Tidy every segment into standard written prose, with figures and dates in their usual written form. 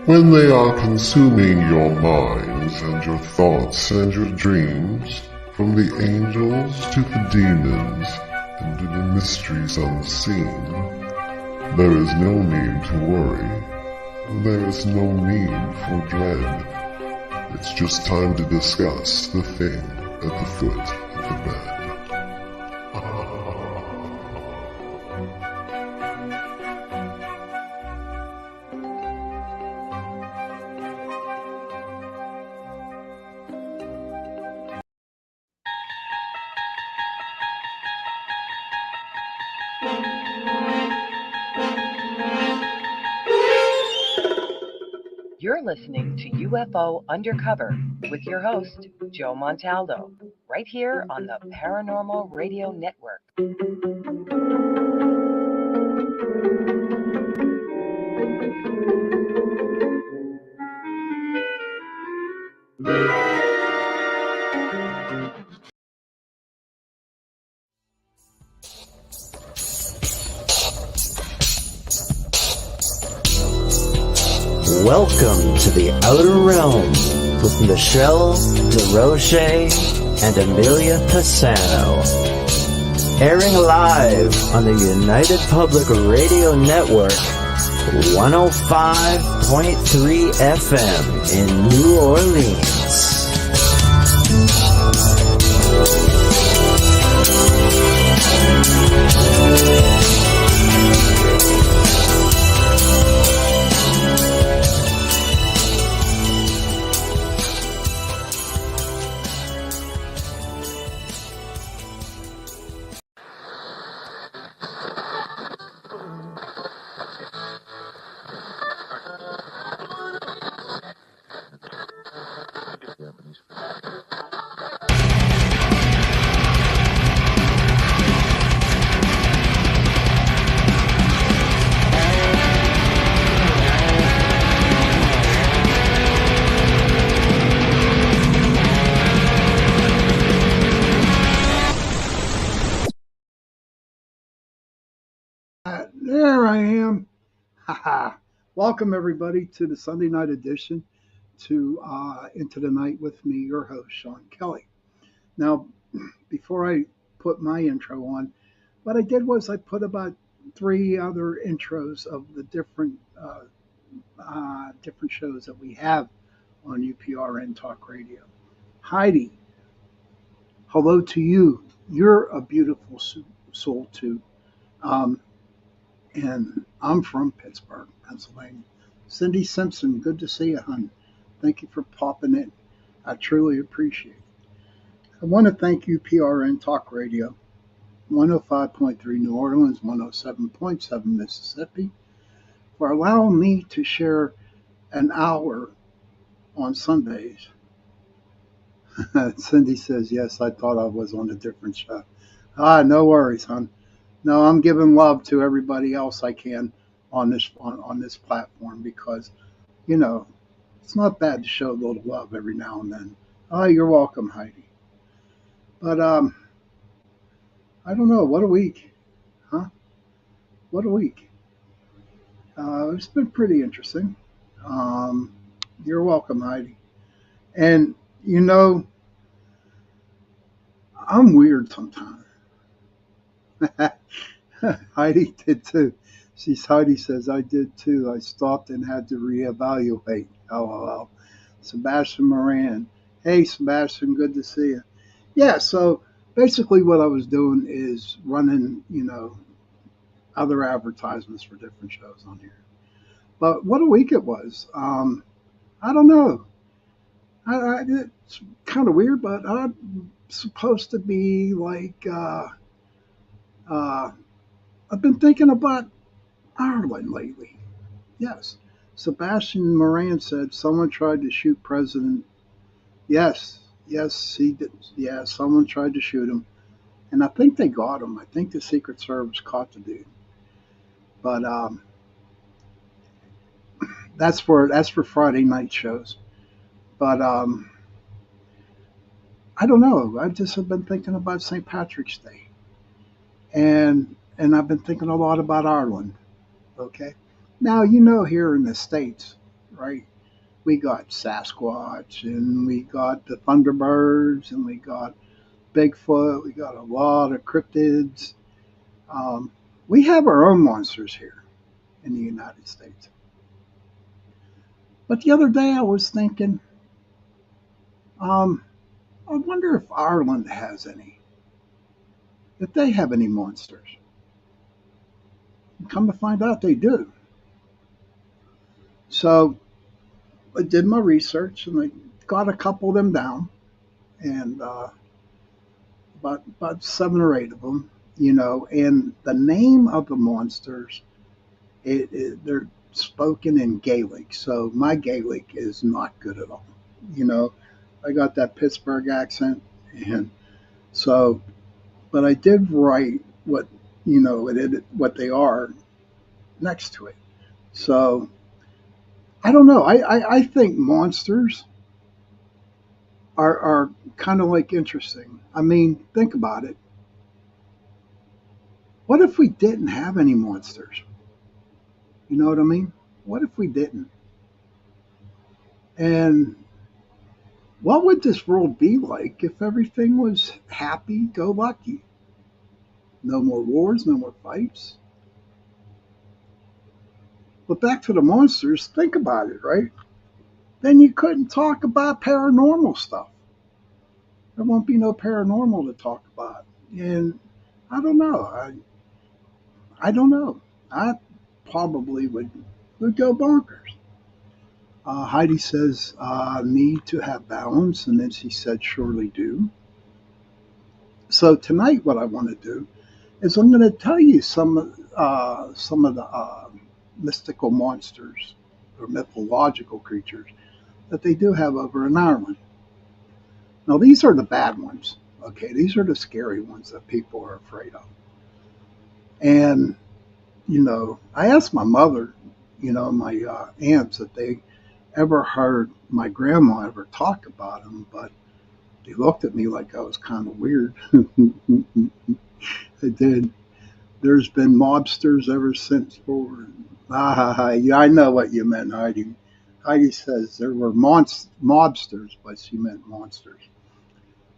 when they are consuming your minds and your thoughts and your dreams, from the angels to the demons and to the mysteries unseen, there is no need to worry. There is no need for dread. It's just time to discuss the thing at the foot of the bed. You're listening to UFO Undercover with your host, Joe Montaldo, right here on the Paranormal Radio Network. Welcome to the Outer Realm with Michelle DeRoche and Amelia Pisano. Airing live on the United Public Radio Network, 105.3 FM in New Orleans. There I am. Welcome everybody to the Sunday night edition to Into the Night with me, your host, Sean Kelly. Now, before I put my intro on, what I did was I put about 3 other intros of the different shows that we have on UPRN Talk Radio. Heidi, hello to you. You're a beautiful soul too. And I'm from Pittsburgh, Pennsylvania. Cindy Simpson, good to see you, hon. Thank you for popping in. I truly appreciate it. I want to thank UPRN Talk Radio, 105.3 New Orleans, 107.7 Mississippi, for allowing me to share an hour on Sundays. Cindy says, yes, I thought I was on a different show. No worries, hon. No, I'm giving love to everybody else I can on this platform because, you know, it's not bad to show a little love every now and then. Oh, you're welcome, Heidi. But I don't know. What a week, huh? What a week. It's been pretty interesting. You're welcome, Heidi. And you know, I'm weird sometimes. Heidi did too. Heidi says, I did too. I stopped and had to reevaluate. LOL. Sebastian Moran. Hey, Sebastian, good to see you. Yeah, so basically what I was doing is running, other advertisements for different shows on here. But what a week it was. I don't know. It's kind of weird, but I'm supposed to be like... I've been thinking about Ireland lately. Yes. Sebastian Moran said someone tried to shoot President. Yes, he did. Yeah, someone tried to shoot him. And I think they got him. I think the Secret Service caught the dude. But that's for Friday night shows. But I don't know. I just have been thinking about St. Patrick's Day. And I've been thinking a lot about Ireland, okay? Now, here in the States, right? We got Sasquatch, and we got the Thunderbirds, and we got Bigfoot. We got a lot of cryptids. Um, we have our own monsters here in the United States. But the other day I was thinking, um, I wonder if Ireland has any, if they have any monsters. And come to find out, they do. So I did my research and I got a couple of them down, and about 7 or 8 of them, And the name of the monsters, they're spoken in Gaelic, so my Gaelic is not good at all. You know, I got that Pittsburgh accent, and so, but I did write what they are next to it. So I don't know. I think monsters are kind of like interesting. I mean, think about it. What if we didn't have any monsters? You know what I mean? What if we didn't? And what would this world be like if everything was happy go lucky? No more wars, no more fights. But back to the monsters, think about it, right? Then you couldn't talk about paranormal stuff. There won't be no paranormal to talk about. And I don't know. I don't know. I probably would go bonkers. Heidi says, need to have balance. And then she said, surely do. So tonight, what I want to do is I'm going to tell you some of the mystical monsters or mythological creatures that they do have over in Ireland. Now, these are the bad ones. Okay, these are the scary ones that people are afraid of. And I asked my mother, my aunts, if they ever heard my grandma ever talk about them, but they looked at me like I was kind of weird. They did. There's been mobsters ever since forward. Yeah, I know what you meant, Heidi. Heidi says there were mobsters, but she meant monsters.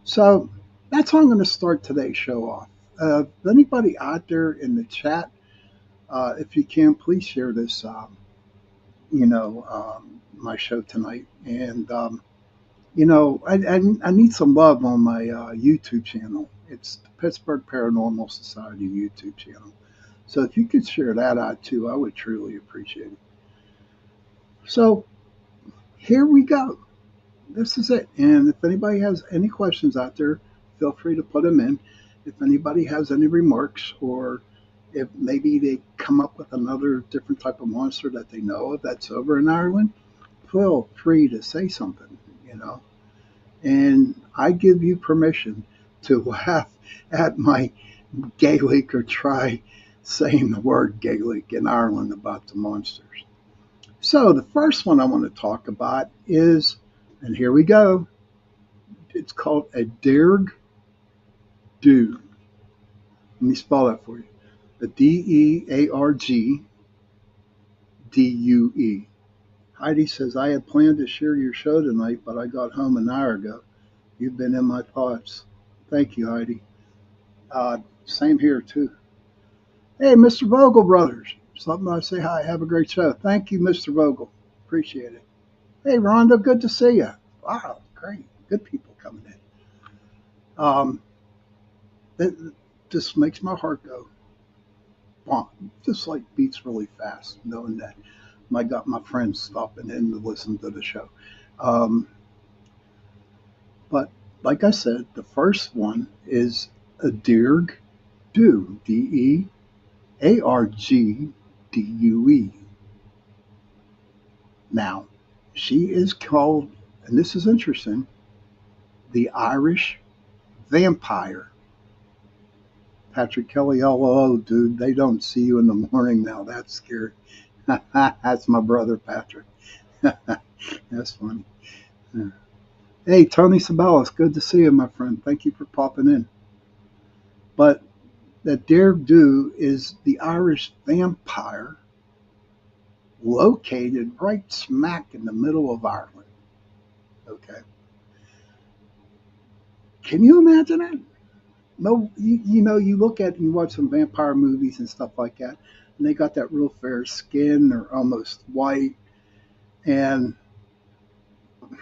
So that's how I'm going to start today's show off. If anybody out there in the chat, if you can, please share this, my show tonight. And, I need some love on my YouTube channel. It's the Pittsburgh Paranormal Society YouTube channel. So if you could share that out too, I would truly appreciate it. So here we go. This is it. And if anybody has any questions out there, feel free to put them in. If anybody has any remarks, or if maybe they come up with another different type of monster that they know of that's over in Ireland, feel free to say something. And I give you permission to laugh at my Gaelic or try saying the word Gaelic in Ireland about the monsters. So the first one I want to talk about is, and here we go, it's called a Dearg Dhu. Let me spell that for you. A Deargdue. Heidi says, I had planned to share your show tonight, but I got home an hour ago. You've been in my thoughts. Thank you, Heidi. Same here, too. Hey, Mr. Vogel Brothers. Something I say hi. Have a great show. Thank you, Mr. Vogel. Appreciate it. Hey, Rhonda, good to see you. Wow, great. Good people coming in. It just makes my heart go bonk. Just like beats really fast, knowing that I got my friends stopping in to listen to the show. But like I said, the first one is a Dearg Dhu, Deargdue. Now, she is called, and this is interesting, the Irish vampire. Patrick Kelly, LOL, dude, they don't see you in the morning now. That's scary. That's my brother, Patrick. That's funny. Yeah. Hey, Tony Sabelis, good to see you, my friend. Thank you for popping in. But that Dearg Dhu is the Irish vampire located right smack in the middle of Ireland. Okay. Can you imagine that? No, you look at, you watch some vampire movies and stuff like that, and they got that real fair skin or almost white, and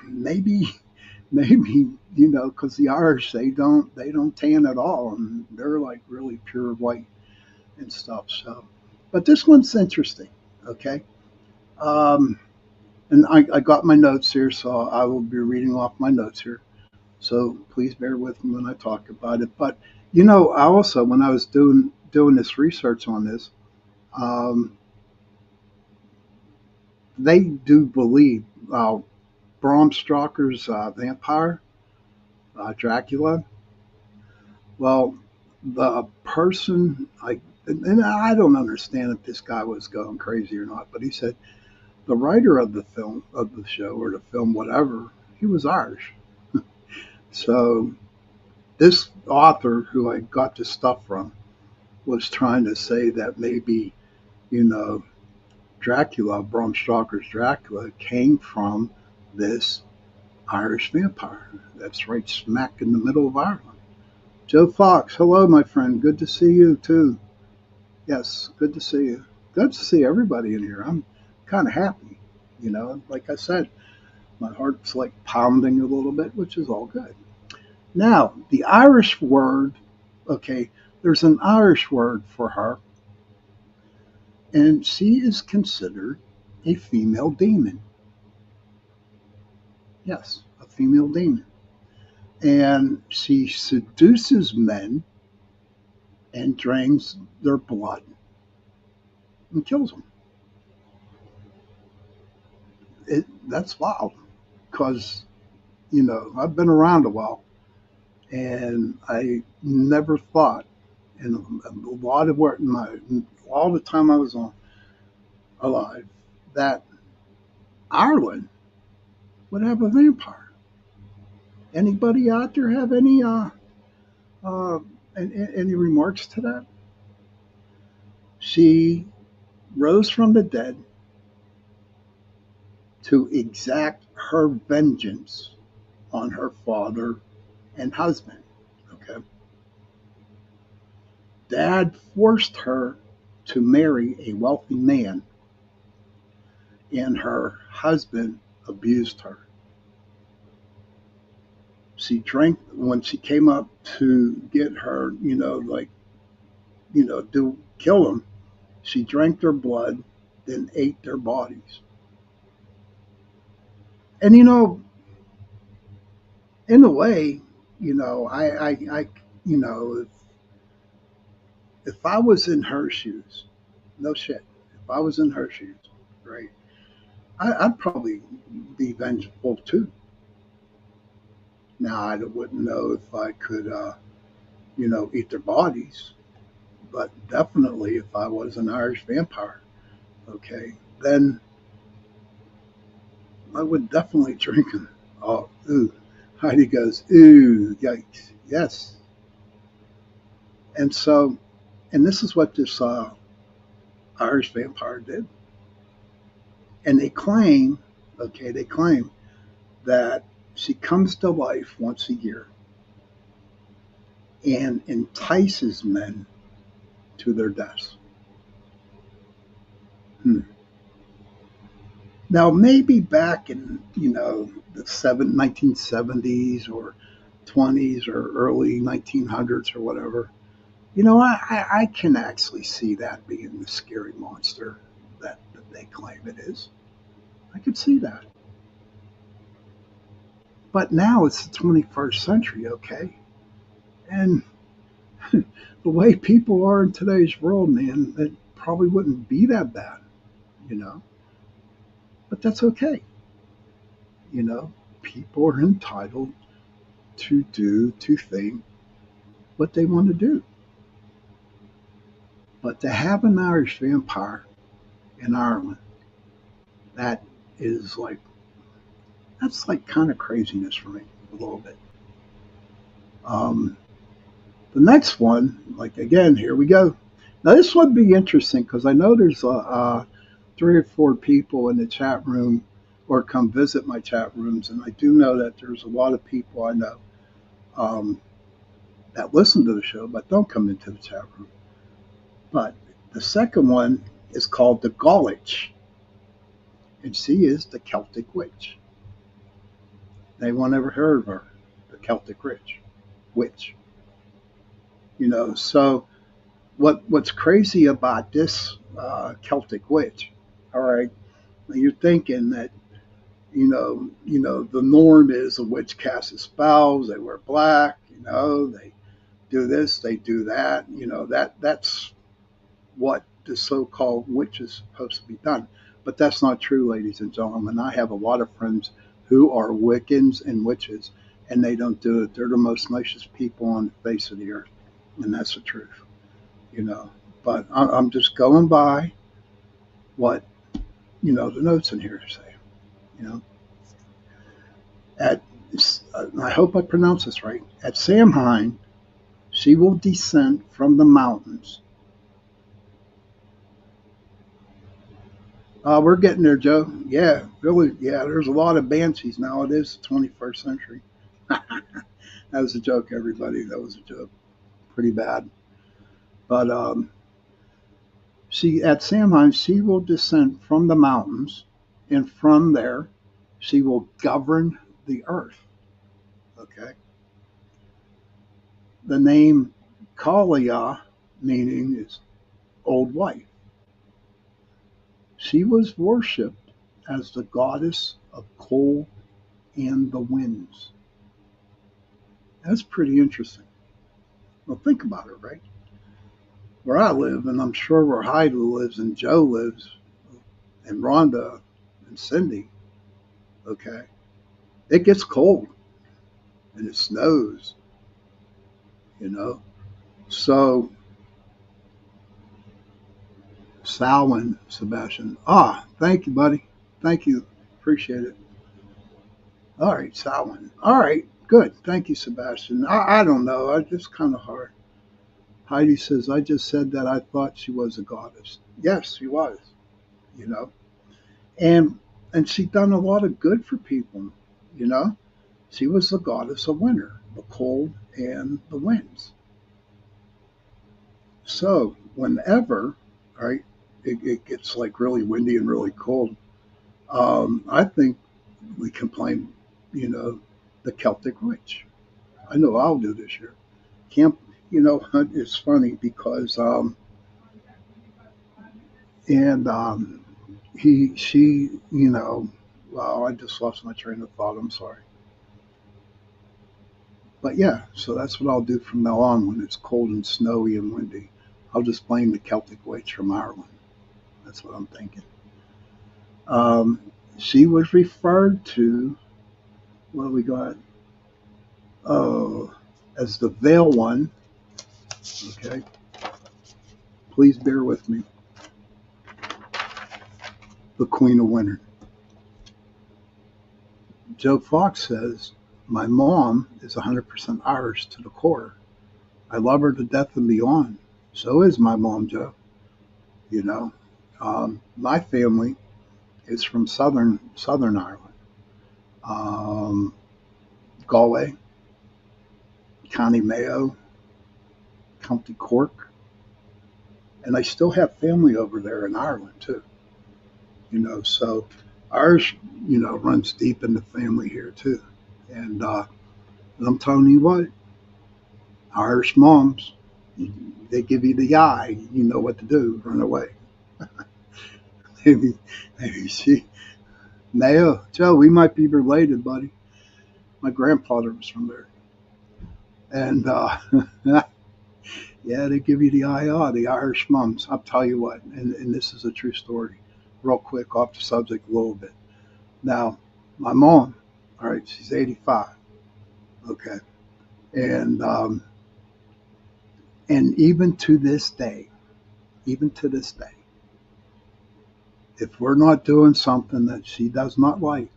maybe, maybe, because the Irish, they don't tan at all, and they're like really pure white and stuff. So, but this one's interesting. Okay. Um, and I got my notes here, so I will be reading off my notes here. So please bear with me when I talk about it. But I also, when I was doing this research on this, um, they do believe Bram Stoker's vampire, Dracula. Well, the person and I don't understand if this guy was going crazy or not, but he said the writer of the film, of the show or the film, whatever, he was Irish. So this author who I got this stuff from was trying to say that maybe, you know, Dracula, Bram Stoker's Dracula, came from this Irish vampire that's right smack in the middle of Ireland. Joe Fox, hello, my friend. Good to see you, too. Yes, good to see you. Good to see everybody in here. I'm kind of happy. Like I said, my heart's like pounding a little bit, which is all good. Now, the Irish word, okay, there's an Irish word for her, and she is considered a female demon. Yes, a female demon. And she seduces men and drains their blood and kills them. That's wild because, I've been around a while and I never thought, in a lot of work, all the time I was alive, that Ireland would have a vampire. Anybody out there have uh, any remarks to that? She rose from the dead to exact her vengeance on her father and husband. Okay. Dad forced her to marry a wealthy man, and her husband abused her. She drank when she came up to get her, do kill them. She drank their blood, then ate their bodies. And in a way, if I was in her shoes, no shit, if I was in her shoes, right, I'd probably be vengeful too. Now I wouldn't know if I could, eat their bodies, but definitely if I was an Irish vampire, okay, then I would definitely drink them. Oh, ooh. Heidi goes, ooh, yikes. Yes. And so, and this is what this Irish vampire did. And they claim that she comes to life once a year and entices men to their deaths. Now, maybe back in, the 1970s or 20s or early 1900s or whatever, I can actually see that being the scary monster that they claim it is. I could see that. But now it's the 21st century, okay? And the way people are in today's world, man, it probably wouldn't be that bad, you know? But that's okay. People are entitled to think what they want to do. But to have an Irish vampire in Ireland, that is that's like kind of craziness for me a little bit. The next one, again, here we go. Now this would be interesting because I know there's 3 or 4 people in the chat room or come visit my chat rooms, and I do know that there's a lot of people I know um, that listen to the show but don't come into the chat room. But the second one is called the Gaulage, and she is the Celtic witch. Anyone ever heard of her? The Celtic witch. So what's crazy about this Celtic witch? All right, you're thinking that the norm is a witch casts spells. They wear black. They do this, they do that. That's what the so-called witch is supposed to be done. But that's not true, ladies and gentlemen. I have a lot of friends who are Wiccans and witches, and they don't do it. They're the most nicest people on the face of the earth, and that's the truth. But I'm just going by what the notes in here say. At I hope I pronounce this right. At Samhain, she will descend from the mountains. We're getting there, Joe. Yeah, really. Yeah, there's a lot of banshees now. It is the 21st century. That was a joke, everybody. That was a joke. Pretty bad. But at Samhain, she will descend from the mountains, and from there, she will govern the earth. Okay. The name Kalia, meaning is old wife. She was worshipped as the goddess of cold and the winds. That's pretty interesting. Well, think about it, right? Where I live, and I'm sure where Heidi lives and Joe lives, and Rhonda and Cindy, okay, it gets cold and it snows, So, Samhain, Sebastian. Thank you, buddy. Thank you. Appreciate it. All right, Samhain. All right, good. Thank you, Sebastian. I don't know. It's just kind of hard. Heidi says, I just said that I thought she was a goddess. Yes, she was, And she done a lot of good for people, She was the goddess of winter, the cold and the winds. So whenever, right, it gets like really windy and really cold, I think we can blame, the Celtic witch. I know I'll do this year. Camp, it's funny because, she, well, I just lost my train of thought. I'm sorry. But yeah, so that's what I'll do from now on when it's cold and snowy and windy. I'll just blame the Celtic witch from Ireland. That's what I'm thinking. She was referred to, what do we got? As the Veil One. Okay. Please bear with me. The Queen of Winter. Joe Fox says, my mom is 100% Irish to the core. I love her to death and beyond. So is my mom, Joe. My family is from Southern Ireland. Galway, County Mayo, County Cork. And I still have family over there in Ireland, too. So Irish, runs deep in the family here, too. And I'm telling you what, Irish moms, they give you the eye. You know what to do. Run away. maybe she. Mayo, Joe, we might be related, buddy. My grandfather was from there. And yeah, they give you the eye. The Irish moms. I'll tell you what, and this is a true story. Real quick, off the subject a little bit. Now, my mom, all right, she's 85. Okay. And even to this day, if we're not doing something that she does not like,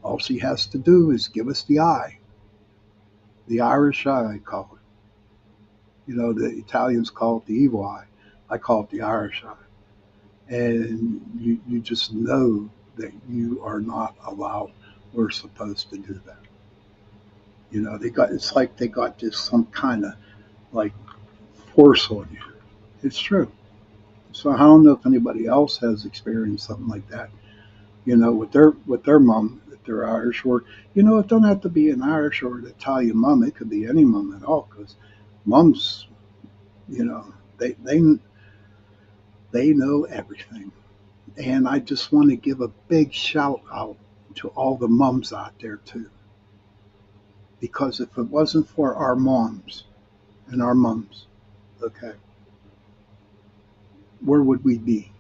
all she has to do is give us the eye. The Irish eye, I call it. The Italians call it the evil eye. I call it the Irish eye. and you just know that you are not allowed or supposed to do that. It's like they got just some kind of like force on you. It's true. So I don't know if anybody else has experienced something like that, with their mom, if they're Irish, or it don't have to be an Irish or an Italian mom. It could be any mom at all, because moms, you know, they they they know everything. And I just want to give a big shout out to all the moms out there too, because if it wasn't for our moms and our mums, okay, where would we be?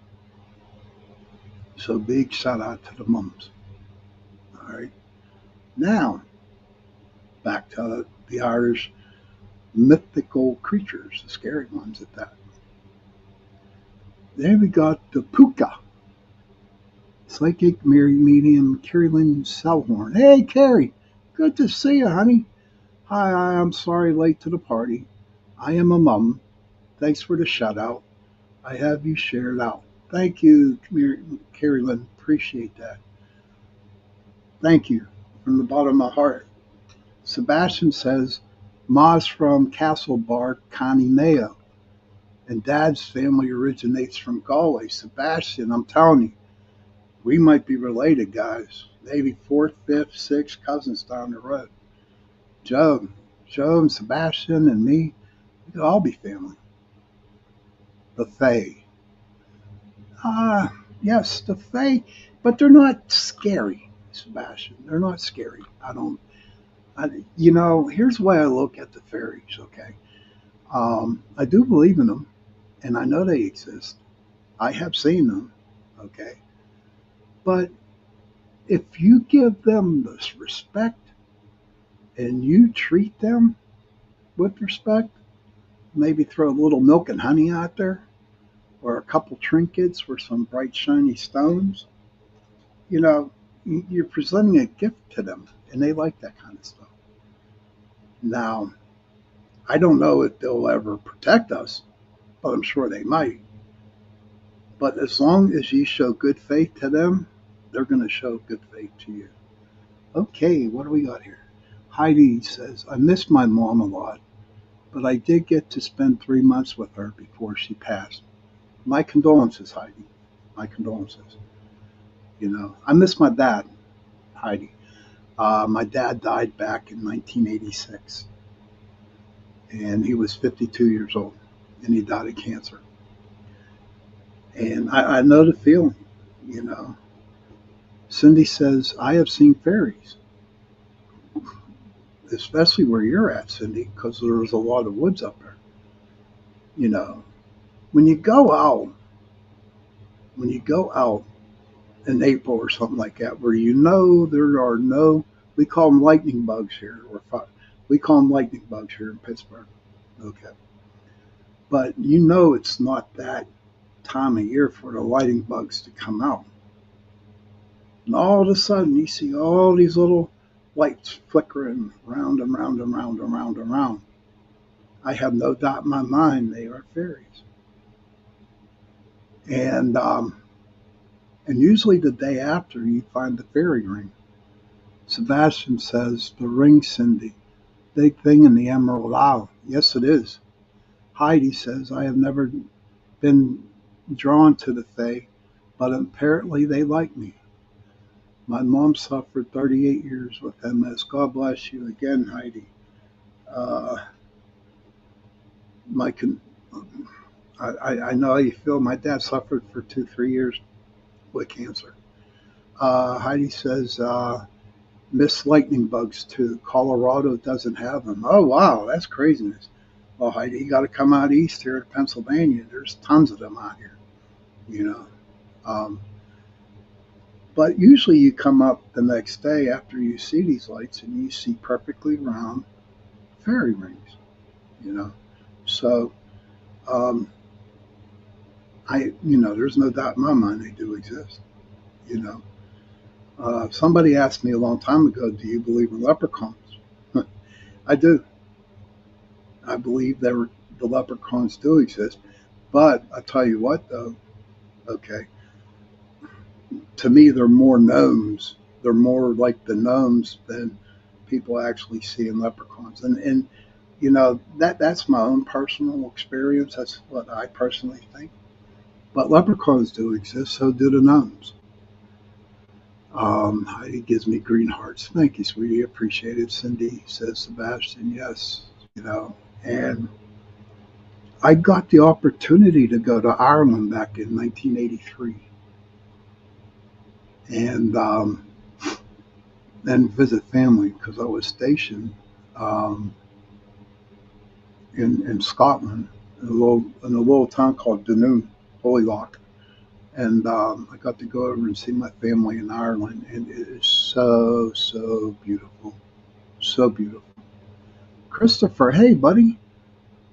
So big shout out to the mums. All right. Now back to the Irish mythical creatures, the scary ones at that. Then we got the puka, psychic medium Carrie Lynn Selhorn. Hey, Carrie, good to see you, honey. Hi, I'm sorry late to the party. I am a mum. Thanks for the shout out. I have you shared out. Thank you, Carrie Lynn. Appreciate that. Thank you from the bottom of my heart. Sebastian says, Ma's from Castlebar, County Mayo, and Dad's family originates from Galway. Sebastian, I'm telling you, we might be related, guys. Maybe fourth, fifth, sixth cousins down the road. Joe and Sebastian and me, we could all be family. The Fae. Yes, the Fae, but they're not scary, Sebastian. They're not scary. Here's the way I look at the fairies, okay? I do believe in them, and I know they exist. I have seen them, okay? But if you give them this respect and you treat them with respect, maybe throw a little milk and honey out there, or a couple trinkets or some bright shiny stones, you're presenting a gift to them, and they like that kind of stuff. Now, I don't know if they'll ever protect us, but I'm sure they might. But as long as you show good faith to them, they're going to show good faith to you. Okay, what do we got here? Heidi says, I miss my mom a lot, but I did get to spend 3 months with her before she passed. My condolences, Heidi. My condolences. I miss my dad, Heidi. My dad died back in 1986, and he was 52 years old, and he died of cancer. And I know the feeling, Cindy says, I have seen fairies, especially where you're at, Cindy, because there's a lot of woods up there. When you go out in April or something like that, where there are no, we call them lightning bugs here, we call them lightning bugs here in Pittsburgh, okay. But it's not that time of year for the lightning bugs to come out. And all of a sudden, you see all these little lights flickering round and round and round and round and round. I have no doubt in my mind they are fairies. And usually the day after, you find the fairy ring. Sebastian says, the ring, Cindy, big thing in the Emerald Isle. Yes, it is. Heidi says, I have never been drawn to the Fae, but apparently they like me. My mom suffered 38 years with MS. God bless you again, Heidi. I know how you feel. My dad suffered for 2-3 years with cancer. Heidi says, miss lightning bugs too. Colorado doesn't have them. Oh, wow, that's craziness. Well, Heidi, you got to come out east here to Pennsylvania. There's tons of them out here, But usually you come up the next day after you see these lights and you see perfectly round fairy rings, So, there's no doubt in my mind they do exist, Somebody asked me a long time ago, do you believe in leprechauns? I do. I believe the leprechauns do exist. But I tell you what, though, Okay, to me, they're more gnomes. They're more like the gnomes than people actually see in leprechauns. And that's my own personal experience. That's what I personally think. But leprechauns do exist, so do the gnomes. Heidi gives me green hearts. Thank you, sweetie. Appreciate it. Cindy says Sebastian, yes. You know, and I got the opportunity to go to Ireland back in 1983 and visit family because I was stationed um, in Scotland in a little town called Dunoon, Holyloch. And I got to go over and see my family in Ireland, and it is so, so beautiful. So beautiful. Christopher, hey, buddy.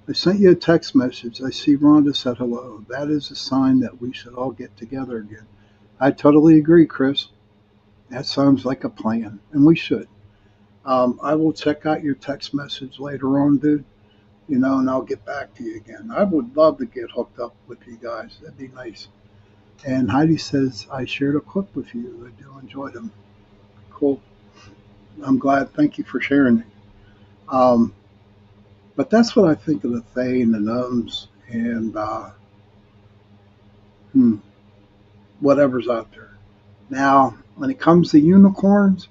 I sent you a text message. I see Rhonda said hello. That is a sign that we should all get together again. I totally agree, Chris. That sounds like a plan, and we should. I will check out your text message later on, dude, and I'll get back to you again. I would love to get hooked up with you guys. That'd be nice. And Heidi says, I shared a clip with you. I do enjoy them. Cool. I'm glad. Thank you for sharing it. Um, but that's what I think of the Fae and the Gnomes and hmm, whatever's out there. Now, when it comes to unicorns,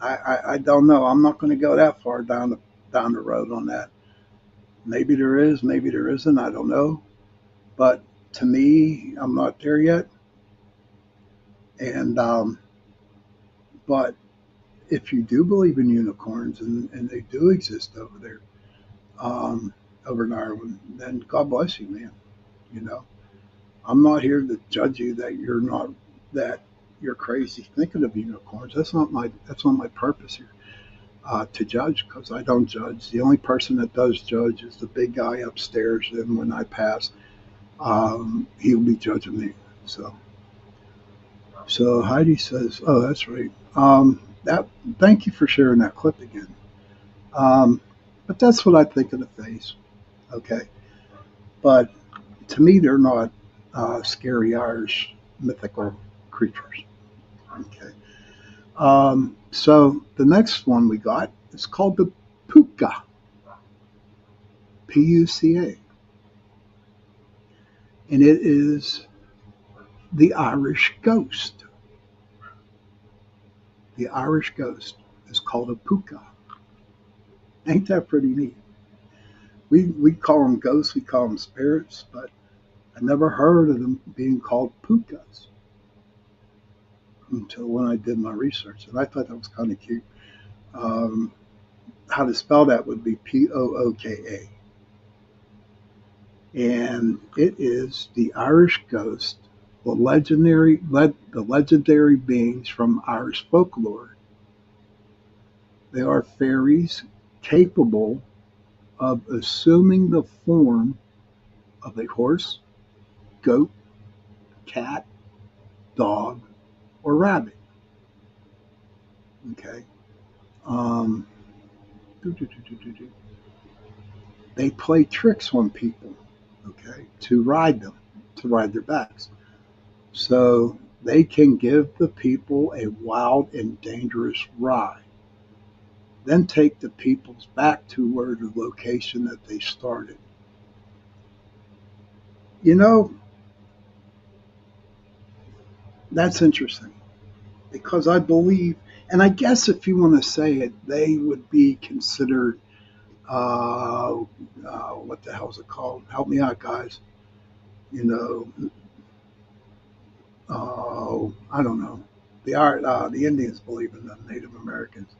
I don't know. I'm not going to go that far down the road on that. Maybe there is, maybe there isn't. I don't know. But to me, I'm not there yet. And but if you do believe in unicorns and they do exist over there, over in Ireland, then God bless you, man. You know, I'm not here to judge you that you're crazy thinking of unicorns. That's not my purpose here. To judge because I don't judge. The only person that does judge is the big guy upstairs, and when I pass, he'll be judging me. So Heidi says, "Oh, that's right." That Thank you for sharing that clip again. Um, but that's what I think of the face. Okay, but to me, they're not scary Irish mythical creatures. Okay. So the next one we got is called the puka, Puca, and it is the Irish ghost. The Irish ghost is called a puka. Ain't that pretty neat? We call them ghosts, we call them spirits, but I never heard of them being called pukas until when I did my research, and I thought that was kind of cute. Um, how to spell that would be Pooka, and it is the Irish ghost, the legendary beings from Irish folklore. They are fairies capable of assuming the form of a horse, goat, cat, dog, or rabbit. Okay. Um, they play tricks on people. Okay, to ride their backs. So they can give the people a wild and dangerous ride, then take the peoples back to where the location that they started. You know, that's interesting because I believe, and I guess if you want to say it, they would be considered, what the hell is it called? Help me out, guys. You know, I don't know. The Indians believe in the Native Americans.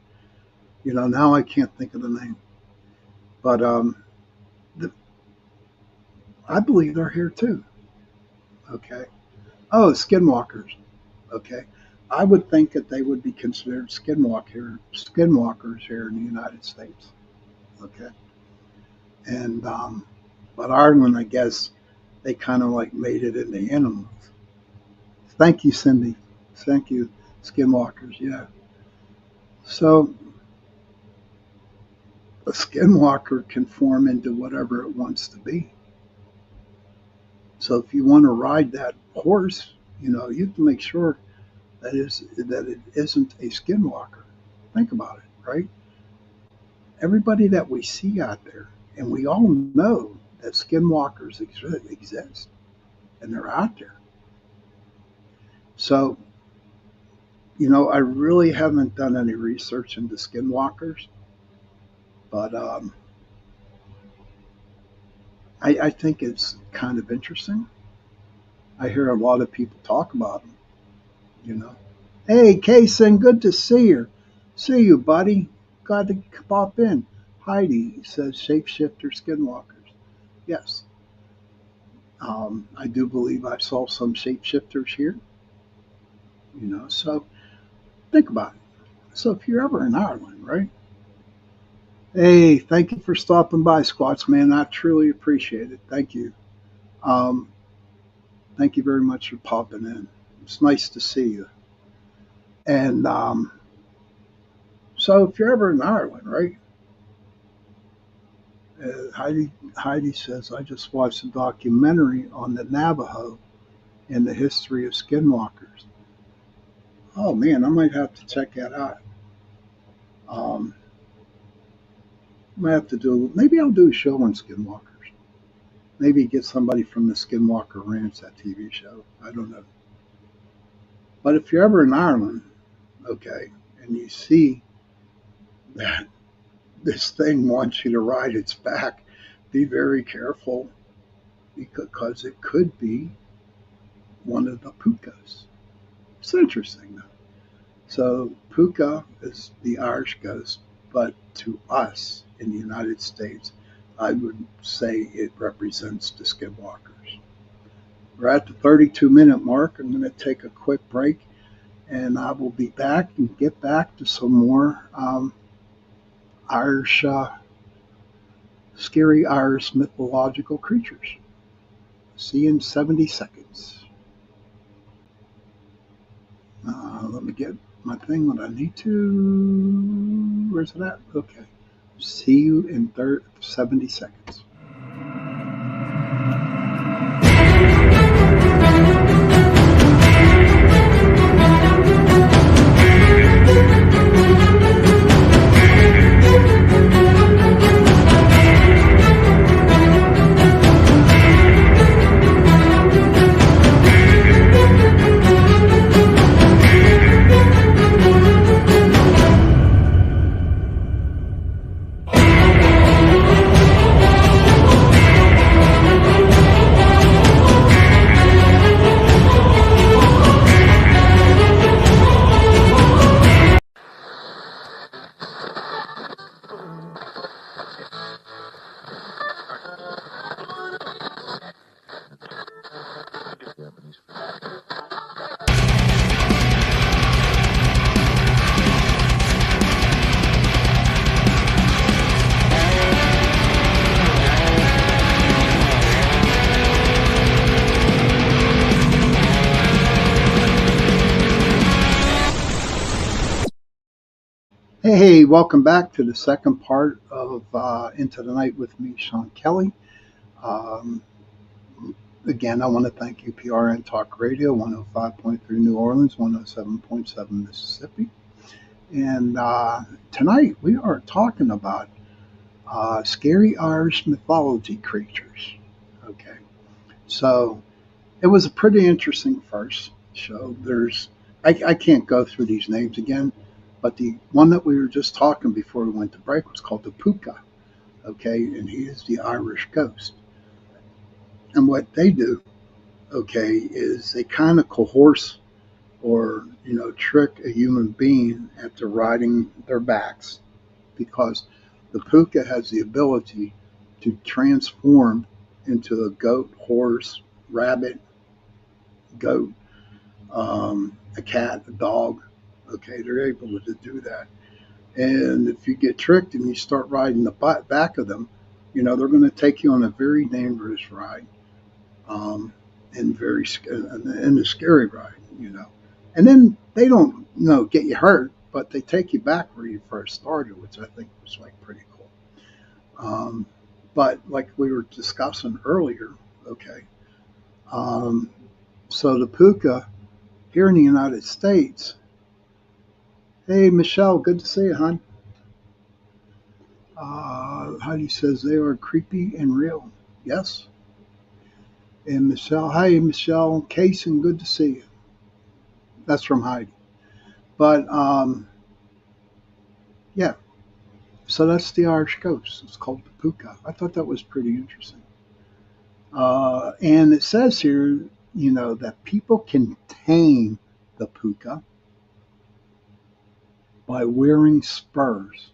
Now I can't think of the name, but the, I believe they're here too. Okay. Oh, skinwalkers. Okay. I would think that they would be considered skinwalkers here in the United States. Okay. And but Ireland, I guess, they kind of like made it into animals. Thank you, Cindy. Thank you, skinwalkers. Yeah. So a skinwalker can form into whatever it wants to be. So if you want to ride that horse, you have to make sure that it isn't a skinwalker. Think about it, right? Everybody that we see out there, and we all know that skinwalkers exist, and they're out there. So, I really haven't done any research into skinwalkers, but I think it's kind of interesting. I hear a lot of people talk about them, you know. Hey, Kason, good to see you. See you, buddy. Glad to pop in. Heidi says shapeshifter skinwalkers. Yes, I do believe I saw some shapeshifters here, so think about it. So if you're ever in Ireland, right? Hey, thank you for stopping by, Squats, man. I truly appreciate it. Thank you. Um, thank you very much for popping in. It's nice to see you. And so if you're ever in Ireland, right? Heidi says, I just watched a documentary on the Navajo and the history of skinwalkers. Oh man, I might have to check that out. Might have to maybe I'll do a show on skinwalkers. Maybe get somebody from the Skinwalker Ranch, that TV show. I don't know. But if you're ever in Ireland, okay, and you see that this thing wants you to ride its back, be very careful because it could be one of the pukas. It's interesting though. So puka is the Irish ghost, but to us in the United States, I would say it represents the skinwalkers. We're at the 32-minute mark. I'm going to take a quick break, and I will be back and get back to some more Irish, scary Irish mythological creatures. See you in 70 seconds. Let me get my thing that I need to. Where's it at? Okay. See you in 70 seconds. Hey, welcome back to the second part of Into the Night with me, Sean Kelly. Um, Again, I want to thank UPRN Talk Radio, 105.3 New Orleans, 107.7 Mississippi. And tonight we are talking about scary Irish mythology creatures. Okay, so it was a pretty interesting first show. I can't go through these names again, but the one that we were just talking before we went to break was called the Puka. Okay, and he is the Irish ghost. And what they do, okay, is they kind of coerce or, trick a human being into riding their backs, because the puka has the ability to transform into a goat, horse, rabbit, goat, a cat, a dog. Okay, they're able to do that. And if you get tricked and you start riding the back of them, they're going to take you on a very dangerous ride. And a scary ride, and then they don't, get you hurt, but they take you back where you first started, which I think was pretty cool. But like we were discussing earlier, okay, Um, so the puka here in the United States. Hey, Michelle, good to see you, hon. Heidi says they are creepy and real. Yes. And Michelle, hi, Michelle, Kaysen, good to see you. That's from Heidi. But yeah, so that's the Irish ghost. It's called the puka. I thought that was pretty interesting. And it says here, that people can tame the puka by wearing spurs.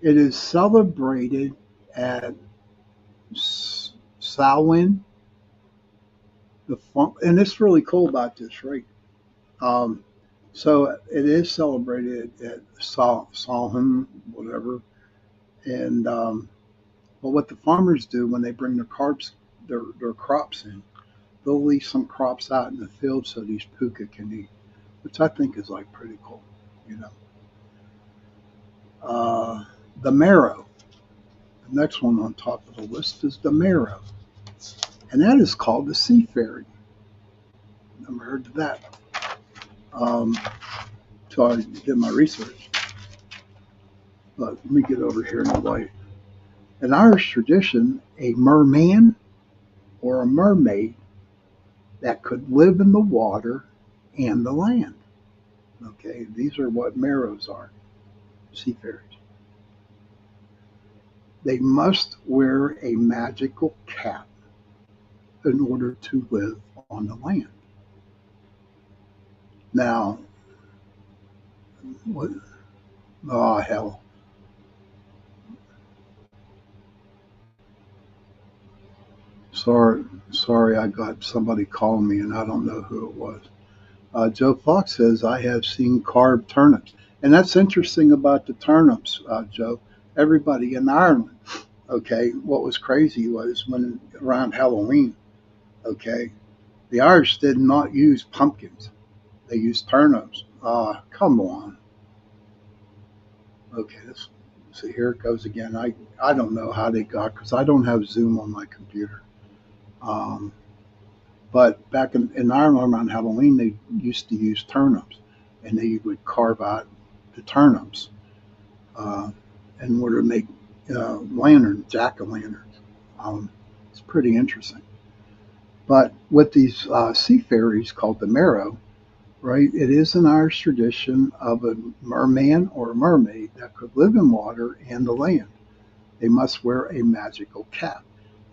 It is celebrated at Samhain. And it's really cool about this, right? Um, so it is celebrated at Samhain, whatever. And but what the farmers do when they bring their crops in, they'll leave some crops out in the field so these puka can eat, which I think is like pretty cool, you know. The marrow. The next one on top of the list is the marrow, and that is called the sea fairy. Never heard of that. So I did my research. But let me get over here in the light. In Irish tradition, a merman or a mermaid that could live in the water and the land. Okay, these are what marrows are, sea fairies. They must wear a magical cap in order to live on the land. Now, what? Oh hell! Sorry, I got somebody calling me, and I don't know who it was. Joe Fox says, I have seen carved turnips. And that's interesting about the turnips, Joe. Everybody in Ireland, okay, what was crazy was when around Halloween, okay, the Irish did not use pumpkins. They used turnips. Come on. Okay, so here it goes again. I don't know how they got, because I don't have Zoom on my computer. Um, But back in Ireland around Halloween, they used to use turnips, and they would carve out the turnips uh, in order to make lanterns, jack-o'-lanterns. It's pretty interesting. But with these sea fairies called the marrow, right, it is an Irish tradition of a merman or a mermaid that could live in water and the land. They must wear a magical cap.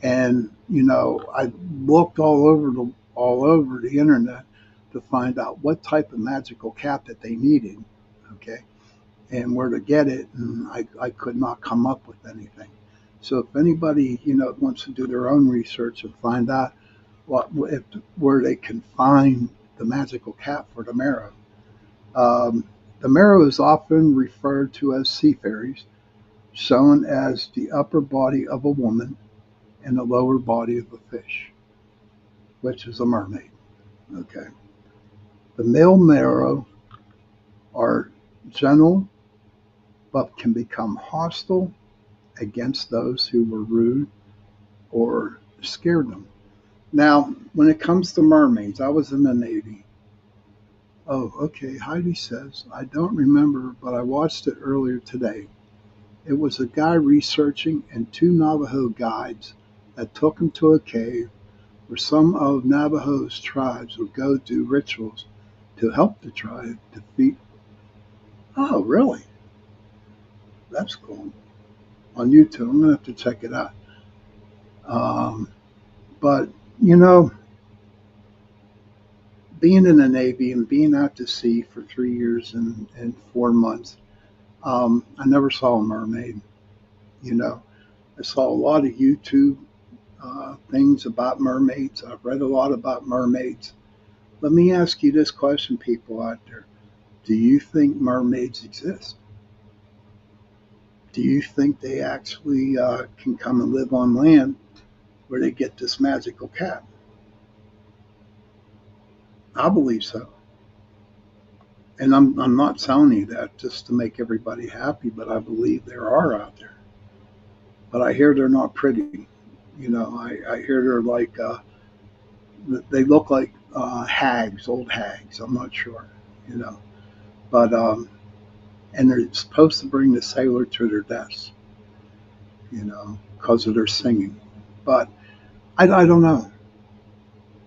And I looked all over the internet to find out what type of magical cap that they needed, okay, and where to get it, and I could not come up with anything. So if anybody wants to do their own research and find out where they can find the magical cap for the marrow. The marrow is often referred to as sea fairies, shown as the upper body of a woman and the lower body of a fish, which is a mermaid. Okay. The male marrow are gentle but can become hostile against those who were rude or scared them. Now, when it comes to mermaids, I was in the Navy. Oh, okay. Heidi says, I don't remember, but I watched it earlier today. It was a guy researching and two Navajo guides that took him to a cave where some of Navajo's tribes would go do rituals to help the tribe defeat. Oh, really? That's cool. On YouTube, I'm gonna have to check it out. But you know, being in the Navy and being out to sea for 3 years and 4 months, I never saw a mermaid. You know, I saw a lot of YouTube things about mermaids. I've read a lot about mermaids. Let me ask you this question, people out there. Do you think mermaids exist? Do you think they actually can come and live on land where they get this magical cap? I believe so. And I'm not telling you that just to make everybody happy, but I believe there are out there. But I hear they're not pretty. I hear they're like, they look like hags, old hags. I'm not sure, you know. But, and they're supposed to bring the sailor to their deaths, because of their singing. But I don't know.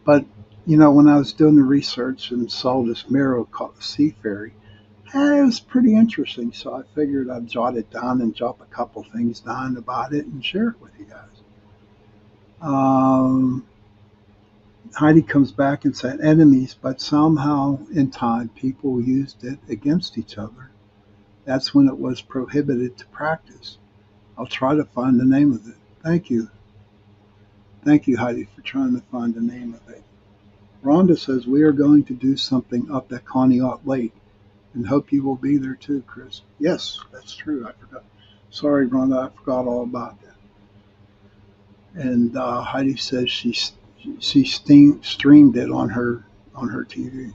But, when I was doing the research and saw this mirror called the Sea Fairy, it was pretty interesting. So I figured I'd jot it down and drop a couple things down about it and share it with you guys. Um, Heidi comes back and said enemies, but somehow in time people used it against each other. That's when it was prohibited to practice. I'll try to find the name of it. Thank you. Thank you, Heidi, for trying to find the name of it. Rhonda says we are going to do something up at Conneaut Lake and hope you will be there too, Chris. Yes, that's true. I forgot. Sorry, Rhonda, I forgot all about that. And Heidi says she streamed it on her TV.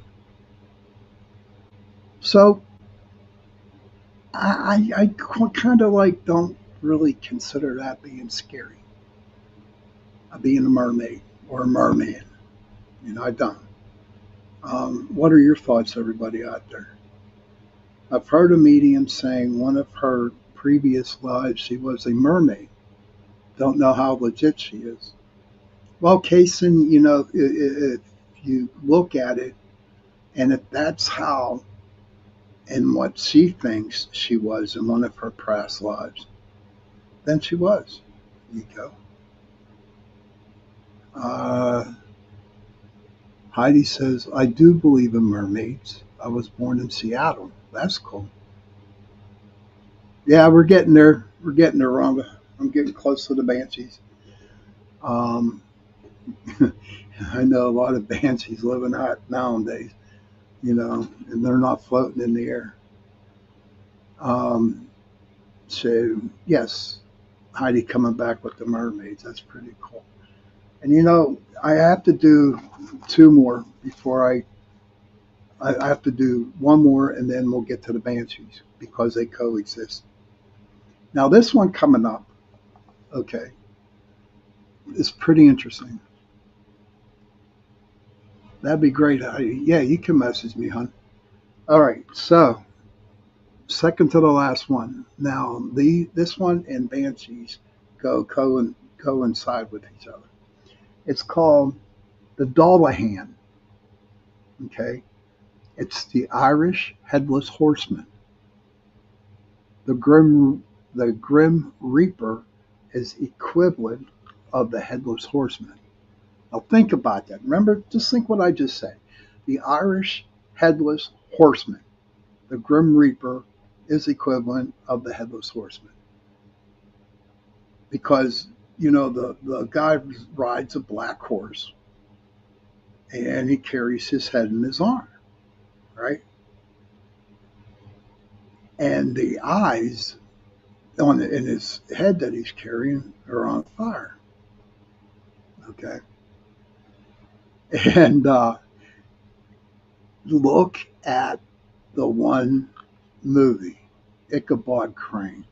So I kind of like don't really consider that being scary, being a mermaid or a merman. I don't. What are your thoughts, everybody out there? I've heard a medium saying one of her previous lives she was a mermaid. Don't know how legit she is. Well, Kaysen, if you look at it, and if that's how and what she thinks she was in one of her past lives, then she was. There you go. Heidi says, I do believe in mermaids. I was born in Seattle. That's cool. Yeah, we're getting there. We're getting there, Rhonda. I'm getting close to the banshees. Um, I know a lot of banshees living out nowadays, and they're not floating in the air. So, yes, Heidi coming back with the mermaids. That's pretty cool. And, I have to do two more before I have to do one more and then we'll get to the banshees because they coexist. Now, this one coming up, okay, is pretty interesting. That'd be great, Heidi. Yeah, you can message me, hon. All right, so second to the last one. Now, this one and banshees coincide with each other. It's called the Dullahan. Okay, it's the Irish headless horseman. The Grim Reaper is equivalent of the headless horseman. Now think about that. Remember, just think what I just said. The Irish headless horseman, the Grim Reaper, is equivalent of the headless horseman. Because, the guy rides a black horse and he carries his head in his arm, right? And the eyes in his head that he's carrying are on fire. Okay. And look at the one movie, Ichabod Crane.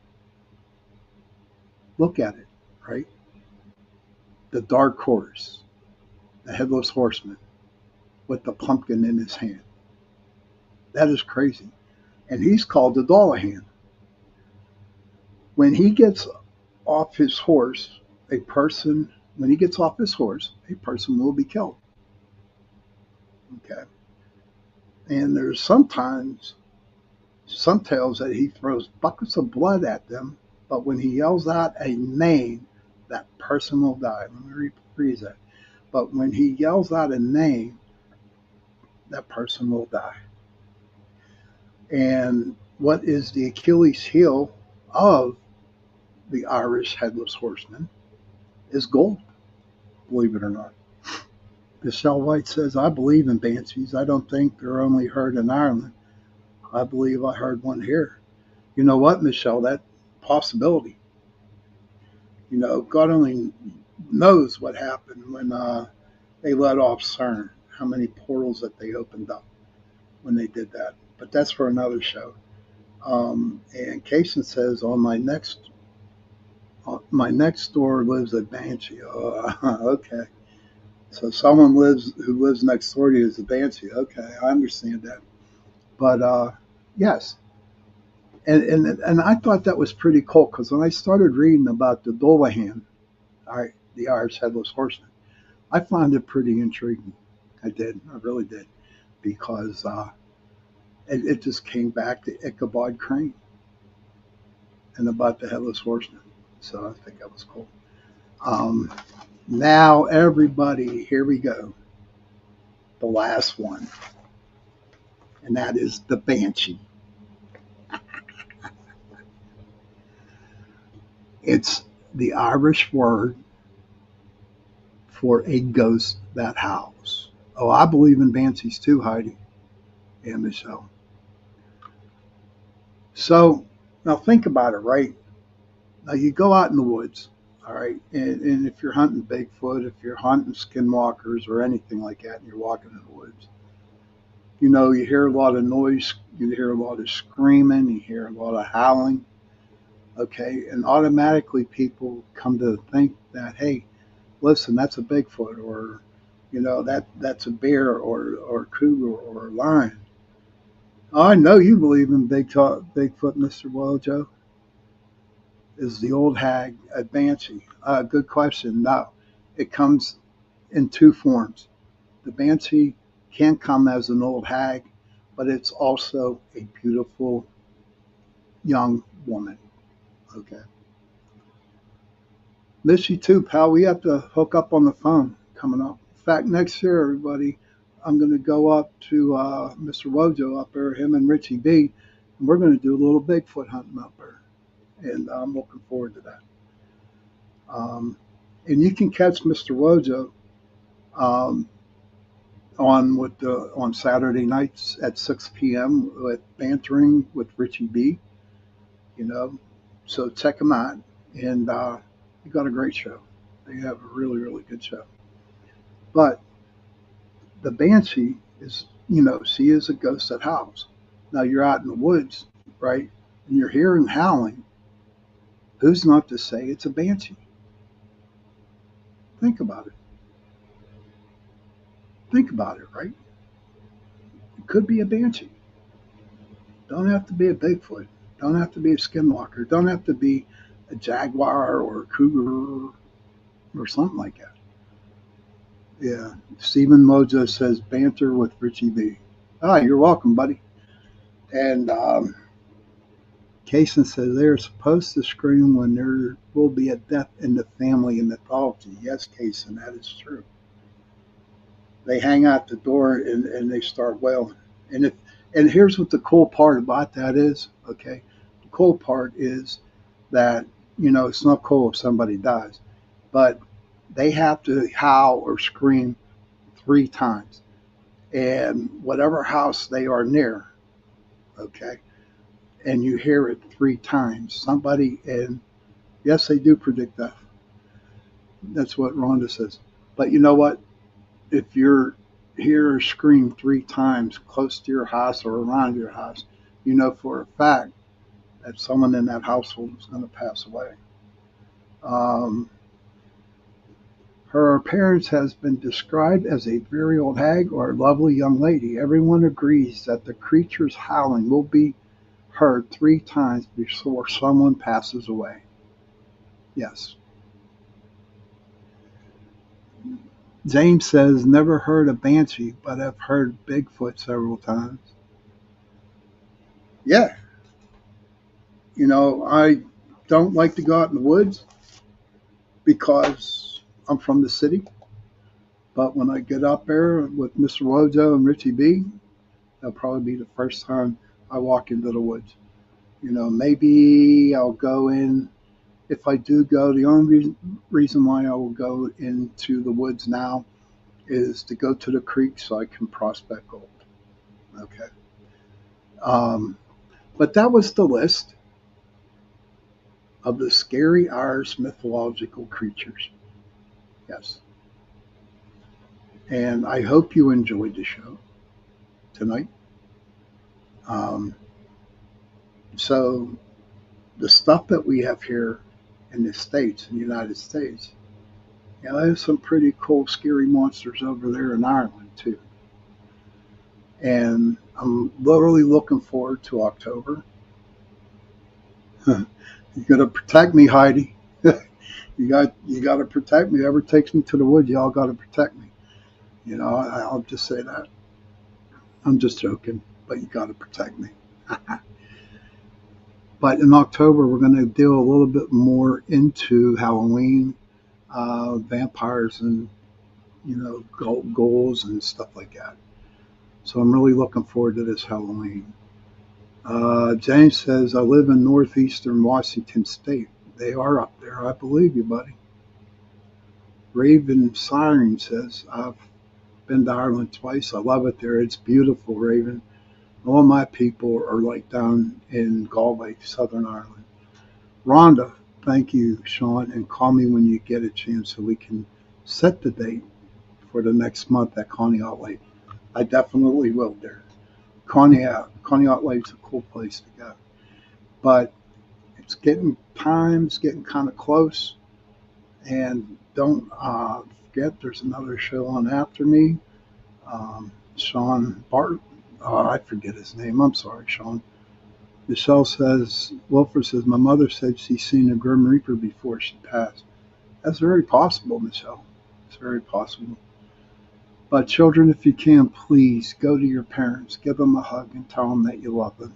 Look at it, right? The dark horse, the headless horseman with the pumpkin in his hand. That is crazy. And he's called the Dullahan. When he gets off his horse, a person will be killed. Okay. And there's sometimes some tales that he throws buckets of blood at them, but when he yells out a name, that person will die. Let me rephrase that. But when he yells out a name, that person will die. And what is the Achilles heel of the Irish headless horseman is gold, believe it or not. Michelle White says, I believe in banshees. I don't think they're only heard in Ireland. I believe I heard one here. You know what, Michelle? That possibility. God only knows what happened when they let off CERN, how many portals that they opened up when they did that. But that's for another show. And Kaysen says, on my next My next door lives a banshee. Oh, okay. So someone who lives next door to you is a banshee. Okay, I understand that. But yes, and I thought that was pretty cool because when I started reading about the Dolahan, the Irish headless horseman, I found it pretty intriguing. I did, I really did, because it just came back to Ichabod Crane and about the headless horseman. So I think that was cool. Um, Now, everybody, here we go. The last one, and that is the banshee. It's the Irish word for a ghost that howls. Oh, I believe in banshees too, Heidi and Michelle. So now think about it, right? Now you go out in the woods, all right, and if you're hunting Bigfoot, if you're hunting skinwalkers or anything like that, and you're walking in the woods, you hear a lot of noise, you hear a lot of screaming, you hear a lot of howling, okay, and automatically people come to think that, hey, listen, that's a Bigfoot, or that's a bear, or cougar, or a lion. Oh, I know you believe in Bigfoot, Mr. Wojo. Is the old hag a banshee? Good question. No, it comes in two forms. The banshee can come as an old hag, but it's also a beautiful young woman. Okay. Miss you too, pal. We have to hook up on the phone coming up. In fact, next year, everybody, I'm going to go up to Mr. Wojo up there, him and Richie B, and we're going to do a little Bigfoot hunting up there. And I'm looking forward to that. And you can catch Mr. Wojo um, on Saturday nights at 6 p.m. with bantering with Richie B. You know, so check him out, and you got a great show. They have a really really good show. But the banshee is, she is a ghost that howls. Now you're out in the woods, right, and you're hearing howling. Who's not to say it's a banshee? Think about it. Think about it, right? It could be a banshee. Don't have to be a Bigfoot. Don't have to be a skinwalker. Don't have to be a jaguar or a cougar or something like that. Yeah. Stephen Mojo says banter with Richie B. Ah, you're welcome, buddy. And Kaysen says they're supposed to scream when there will be a death in the family in mythology. Yes, Kaysen, that is true. They hang out the door and they start wailing. And here's what the cool part about that is, okay? The cool part is that, it's not cool if somebody dies, but they have to howl or scream 3 times. And whatever house they are near, okay, and you hear it 3 times, and yes, they do predict death. That's what Rhonda says. But you know what? If you're hear or scream 3 times close to your house or around your house, you know for a fact that someone in that household is going to pass away. Um, Her appearance has been described as a very old hag or a lovely young lady. Everyone agrees that the creature's howling will be heard 3 times before someone passes away. Yes. James says, never heard a banshee, but I've heard Bigfoot several times. Yeah. I don't like to go out in the woods because I'm from the city. But when I get up there with Mr. Wojo and Richie B, that'll probably be the first time I walk into the woods. Maybe I'll go in. If I do go, the only reason why I will go into the woods now is to go to the creek so I can prospect gold. Okay. But that was the list of the scary Irish mythological creatures. Yes. And I hope you enjoyed the show tonight. So the stuff that we have here in the States, in the United States. Yeah, there's some pretty cool, scary monsters over there in Ireland too. And I'm literally looking forward to October. You're gonna protect me, Heidi. You got to protect me. Whoever takes me to the woods, y'all got to protect me. I'll just say that. I'm just joking, but you got to protect me. But in October, we're going to deal a little bit more into Halloween, vampires, and ghouls and stuff like that. So I'm really looking forward to this Halloween. James says, I live in northeastern Washington State. They are up there. I believe you, buddy. Raven Siren says, I've been to Ireland twice. I love it there. It's beautiful, Raven. All my people are like down in Galway, Southern Ireland. Rhonda, thank you, Sean, and call me when you get a chance so we can set the date for the next month at Conneaut Lake. I definitely will there. Conneaut Lake's a cool place to go. But it's getting kind of close. And don't forget, there's another show on after me. Sean Bart, I forget his name. I'm sorry, Sean. Michelle says, Wilford says, my mother said she's seen a Grim Reaper before she passed. That's very possible, Michelle. It's very possible. But children, if you can, please go to your parents, give them a hug and tell them that you love them.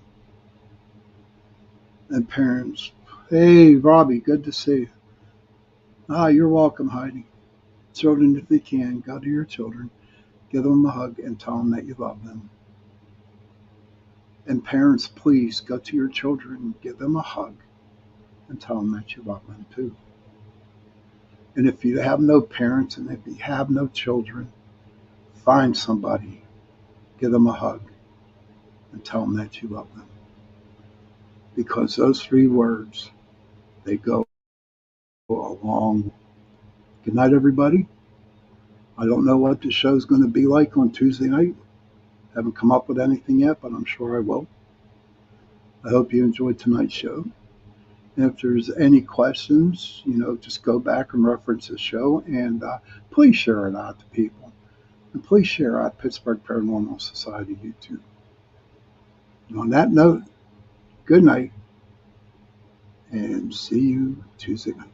And parents, hey, Robbie, good to see you. You're welcome, Heidi. Children, if you can, go to your children, give them a hug and tell them that you love them. And parents, please go to your children, give them a hug and tell them that you love them too. And if you have no parents and if you have no children, find somebody, give them a hug and tell them that you love them. Because those 3 words, they go a long way. Good night, everybody. I don't know what the show's going to be like on Tuesday night. Haven't come up with anything yet, but I'm sure I will. I hope you enjoyed tonight's show. And if there's any questions, just go back and reference the show and please share it out to people. And please share out Pittsburgh Paranormal Society YouTube. And on that note, good night and see you Tuesday night.